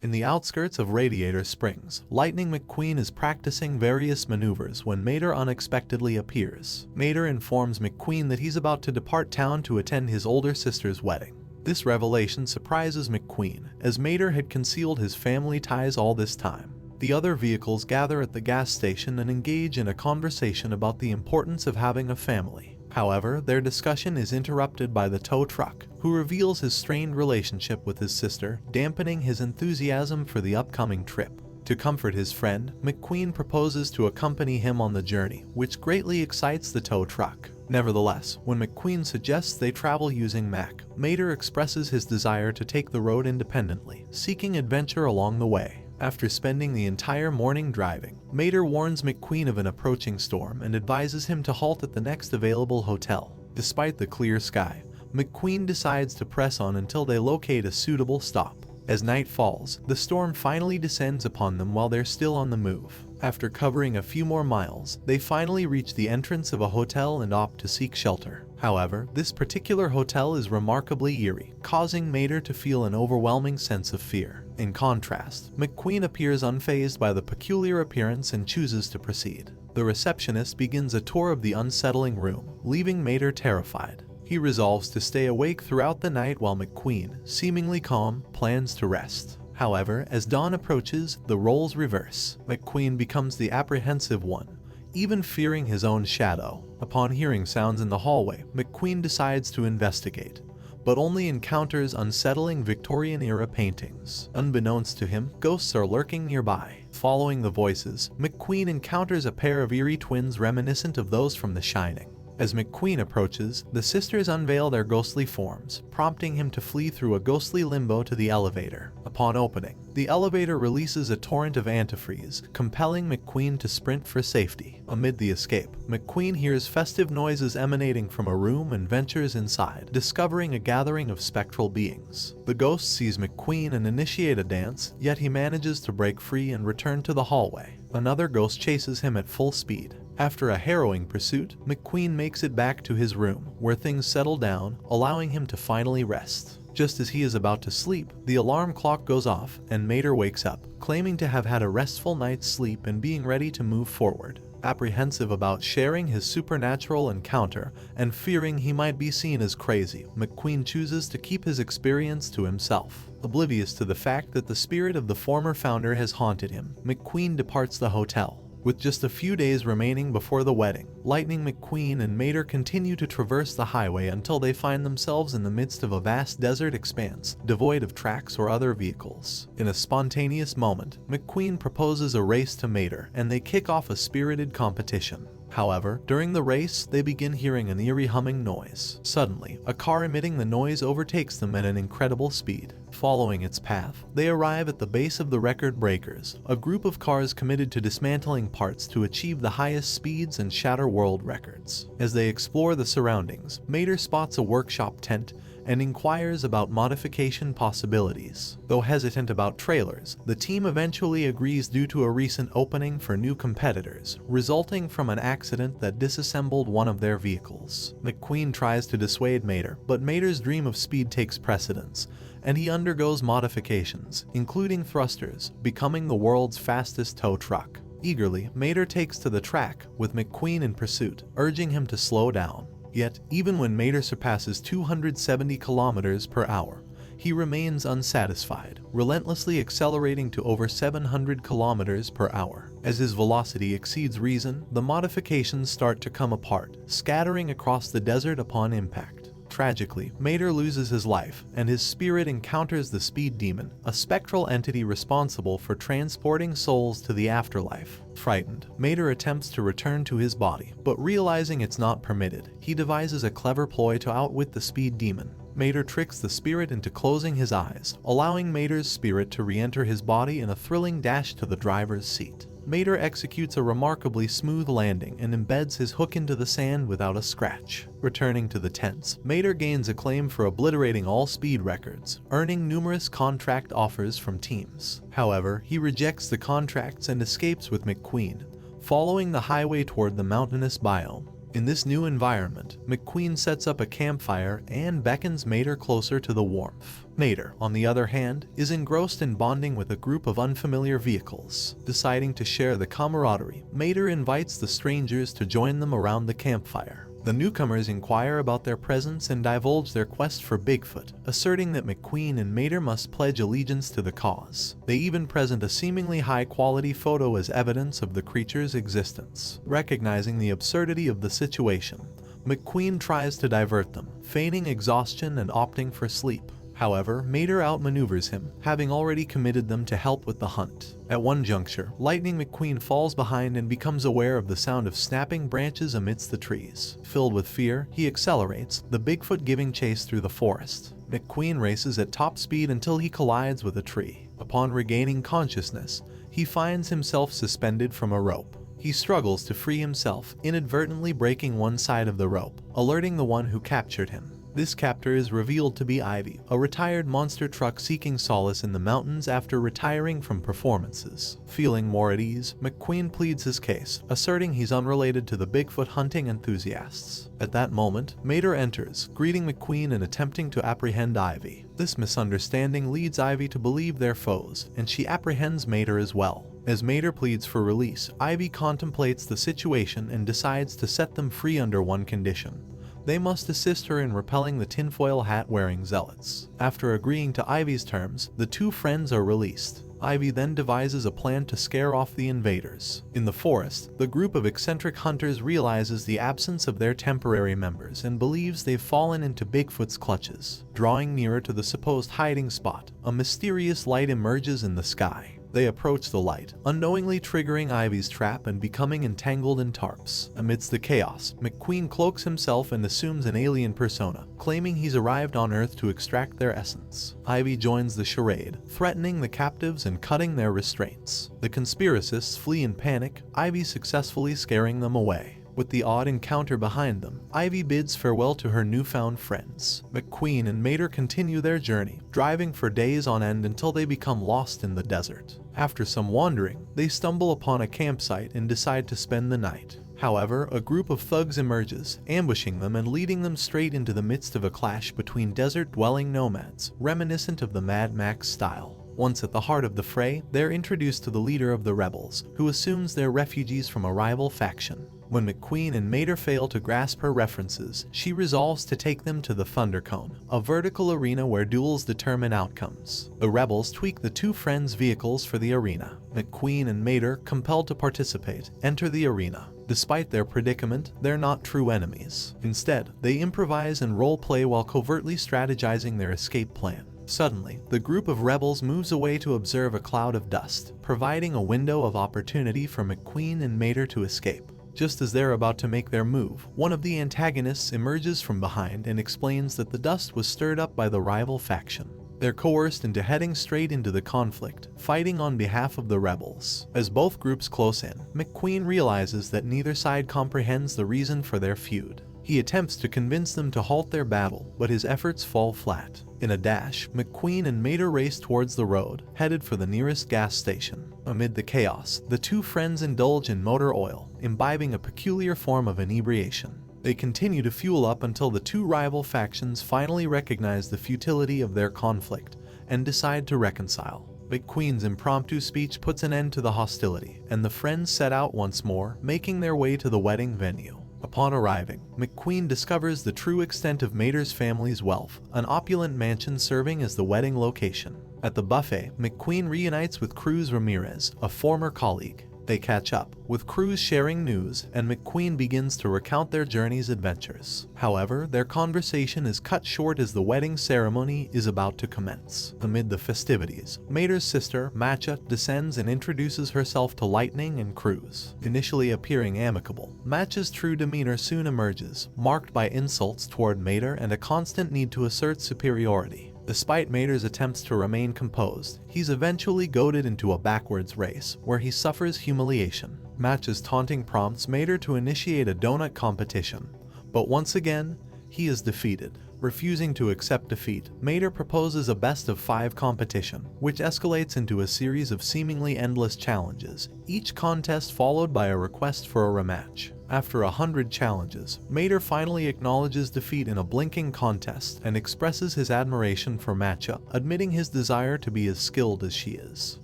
In the outskirts of Radiator Springs, Lightning McQueen is practicing various maneuvers when Mater unexpectedly appears. Mater informs McQueen that he's about to depart town to attend his older sister's wedding. This revelation surprises McQueen, as Mater had concealed his family ties all this time. The other vehicles gather at the gas station and engage in a conversation about the importance of having a family. However, their discussion is interrupted by the tow truck, who reveals his strained relationship with his sister, dampening his enthusiasm for the upcoming trip. To comfort his friend, McQueen proposes to accompany him on the journey, which greatly excites the tow truck. Nevertheless, when McQueen suggests they travel using Mac, Mater expresses his desire to take the road independently, seeking adventure along the way. After spending the entire morning driving, Mater warns McQueen of an approaching storm and advises him to halt at the next available hotel. Despite the clear sky, McQueen decides to press on until they locate a suitable stop. As night falls, the storm finally descends upon them while they're still on the move. After covering a few more miles, they finally reach the entrance of a hotel and opt to seek shelter. However, this particular hotel is remarkably eerie, causing Mater to feel an overwhelming sense of fear. In contrast, McQueen appears unfazed by the peculiar appearance and chooses to proceed. The receptionist begins a tour of the unsettling room, leaving Mater terrified. He resolves to stay awake throughout the night while McQueen, seemingly calm, plans to rest. However, as dawn approaches, the roles reverse. McQueen becomes the apprehensive one, even fearing his own shadow. Upon hearing sounds in the hallway, McQueen decides to investigate, but only encounters unsettling Victorian-era paintings. Unbeknownst to him, ghosts are lurking nearby. Following the voices, McQueen encounters a pair of eerie twins reminiscent of those from The Shining. As McQueen approaches, the sisters unveil their ghostly forms, prompting him to flee through a ghostly limbo to the elevator. Upon opening, the elevator releases a torrent of antifreeze, compelling McQueen to sprint for safety. Amid the escape, McQueen hears festive noises emanating from a room and ventures inside, discovering a gathering of spectral beings. The ghost sees McQueen and initiate a dance, yet he manages to break free and return to the hallway. Another ghost chases him at full speed. After a harrowing pursuit, McQueen makes it back to his room, where things settle down, allowing him to finally rest. Just as he is about to sleep, the alarm clock goes off, and Mater wakes up, claiming to have had a restful night's sleep and being ready to move forward. Apprehensive about sharing his supernatural encounter and fearing he might be seen as crazy, McQueen chooses to keep his experience to himself. Oblivious to the fact that the spirit of the former founder has haunted him, McQueen departs the hotel. With just a few days remaining before the wedding, Lightning McQueen and Mater continue to traverse the highway until they find themselves in the midst of a vast desert expanse, devoid of tracks or other vehicles. In a spontaneous moment, McQueen proposes a race to Mater, and they kick off a spirited competition. However, during the race, they begin hearing an eerie humming noise. Suddenly, a car emitting the noise overtakes them at an incredible speed. Following its path, they arrive at the base of the record breakers, a group of cars committed to dismantling parts to achieve the highest speeds and shatter world records. As they explore the surroundings, Mater spots a workshop tent and inquires about modification possibilities. Though hesitant about trailers, the team eventually agrees due to a recent opening for new competitors, resulting from an accident that disassembled one of their vehicles. McQueen tries to dissuade Mater, but Mater's dream of speed takes precedence, and he undergoes modifications, including thrusters, becoming the world's fastest tow truck. Eagerly, Mater takes to the track, with McQueen in pursuit, urging him to slow down. Yet, even when Mater surpasses 270 kilometers per hour, he remains unsatisfied, relentlessly accelerating to over 700 kilometers per hour. As his velocity exceeds reason, the modifications start to come apart, scattering across the desert upon impact. Tragically, Mater loses his life, and his spirit encounters the Speed Demon, a spectral entity responsible for transporting souls to the afterlife. Frightened, Mater attempts to return to his body, but realizing it's not permitted, he devises a clever ploy to outwit the Speed Demon. Mater tricks the spirit into closing his eyes, allowing Mater's spirit to re-enter his body in a thrilling dash to the driver's seat. Mater executes a remarkably smooth landing and embeds his hook into the sand without a scratch. Returning to the tents, Mater gains acclaim for obliterating all speed records, earning numerous contract offers from teams. However, he rejects the contracts and escapes with McQueen, following the highway toward the mountainous biome. In this new environment, McQueen sets up a campfire and beckons Mater closer to the warmth. Mater, on the other hand, is engrossed in bonding with a group of unfamiliar vehicles. Deciding to share the camaraderie, Mater invites the strangers to join them around the campfire. The newcomers inquire about their presence and divulge their quest for Bigfoot, asserting that McQueen and Mater must pledge allegiance to the cause. They even present a seemingly high-quality photo as evidence of the creature's existence. Recognizing the absurdity of the situation, McQueen tries to divert them, feigning exhaustion and opting for sleep. However, Mater outmaneuvers him, having already committed them to help with the hunt. At one juncture, Lightning McQueen falls behind and becomes aware of the sound of snapping branches amidst the trees. Filled with fear, he accelerates, the Bigfoot giving chase through the forest. McQueen races at top speed until he collides with a tree. Upon regaining consciousness, he finds himself suspended from a rope. He struggles to free himself, inadvertently breaking one side of the rope, alerting the one who captured him. This captor is revealed to be Ivy, a retired monster truck seeking solace in the mountains after retiring from performances. Feeling more at ease, McQueen pleads his case, asserting he's unrelated to the Bigfoot hunting enthusiasts. At that moment, Mater enters, greeting McQueen and attempting to apprehend Ivy. This misunderstanding leads Ivy to believe they're foes, and she apprehends Mater as well. As Mater pleads for release, Ivy contemplates the situation and decides to set them free under one condition. They must assist her in repelling the tinfoil hat-wearing zealots. After agreeing to Ivy's terms, the two friends are released. Ivy then devises a plan to scare off the invaders. In the forest, the group of eccentric hunters realizes the absence of their temporary members and believes they've fallen into Bigfoot's clutches. Drawing nearer to the supposed hiding spot, a mysterious light emerges in the sky. They approach the light, unknowingly triggering Ivy's trap and becoming entangled in tarps. Amidst the chaos, McQueen cloaks himself and assumes an alien persona, claiming he's arrived on Earth to extract their essence. Ivy joins the charade, threatening the captives and cutting their restraints. The conspiracists flee in panic, Ivy successfully scaring them away. With the odd encounter behind them, Ivy bids farewell to her newfound friends. McQueen and Mater continue their journey, driving for days on end until they become lost in the desert. After some wandering, they stumble upon a campsite and decide to spend the night. However, a group of thugs emerges, ambushing them and leading them straight into the midst of a clash between desert-dwelling nomads, reminiscent of the Mad Max style. Once at the heart of the fray, they're introduced to the leader of the rebels, who assumes they're refugees from a rival faction. When McQueen and Mater fail to grasp her references, she resolves to take them to the Thundercone, a vertical arena where duels determine outcomes. The rebels tweak the two friends' vehicles for the arena. McQueen and Mater, compelled to participate, enter the arena. Despite their predicament, they're not true enemies. Instead, they improvise and role-play while covertly strategizing their escape plan. Suddenly, the group of rebels moves away to observe a cloud of dust, providing a window of opportunity for McQueen and Mater to escape. Just as they're about to make their move, one of the antagonists emerges from behind and explains that the dust was stirred up by the rival faction. They're coerced into heading straight into the conflict, fighting on behalf of the rebels. As both groups close in, McQueen realizes that neither side comprehends the reason for their feud. He attempts to convince them to halt their battle, but his efforts fall flat. In a dash, McQueen and Mater race towards the road, headed for the nearest gas station. Amid the chaos, the two friends indulge in motor oil, imbibing a peculiar form of inebriation. They continue to fuel up until the two rival factions finally recognize the futility of their conflict and decide to reconcile. McQueen's impromptu speech puts an end to the hostility, and the friends set out once more, making their way to the wedding venue. Upon arriving, McQueen discovers the true extent of Mater's family's wealth, an opulent mansion serving as the wedding location. At the buffet, McQueen reunites with Cruz Ramirez, a former colleague. They catch up, with Cruz sharing news, and McQueen begins to recount their journey's adventures. However, their conversation is cut short as the wedding ceremony is about to commence. Amid the festivities, Mater's sister, Matcha, descends and introduces herself to Lightning and Cruz. Initially appearing amicable, Matcha's true demeanor soon emerges, marked by insults toward Mater and a constant need to assert superiority. Despite Mater's attempts to remain composed, he's eventually goaded into a backwards race, where he suffers humiliation. Match's taunting prompts Mater to initiate a donut competition, but once again, he is defeated. Refusing to accept defeat, Mater proposes a best-of-5 competition, which escalates into a series of seemingly endless challenges, each contest followed by a request for a rematch. After 100 challenges, Mater finally acknowledges defeat in a blinking contest and expresses his admiration for Matcha, admitting his desire to be as skilled as she is.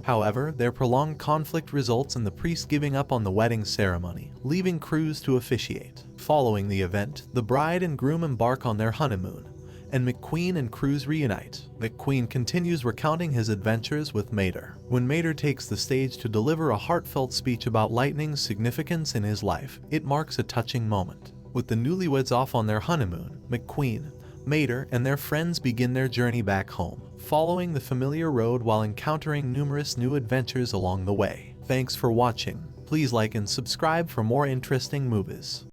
However, their prolonged conflict results in the priest giving up on the wedding ceremony, leaving Cruz to officiate. Following the event, the bride and groom embark on their honeymoon, and McQueen and Cruz reunite. McQueen continues recounting his adventures with Mater. When Mater takes the stage to deliver a heartfelt speech about lightning's significance in his life, it marks a touching moment. With the newlyweds off on their honeymoon, McQueen, Mater, and their friends begin their journey back home, following the familiar road while encountering numerous new adventures along the way. Thanks for watching. Please like and subscribe for more interesting movies.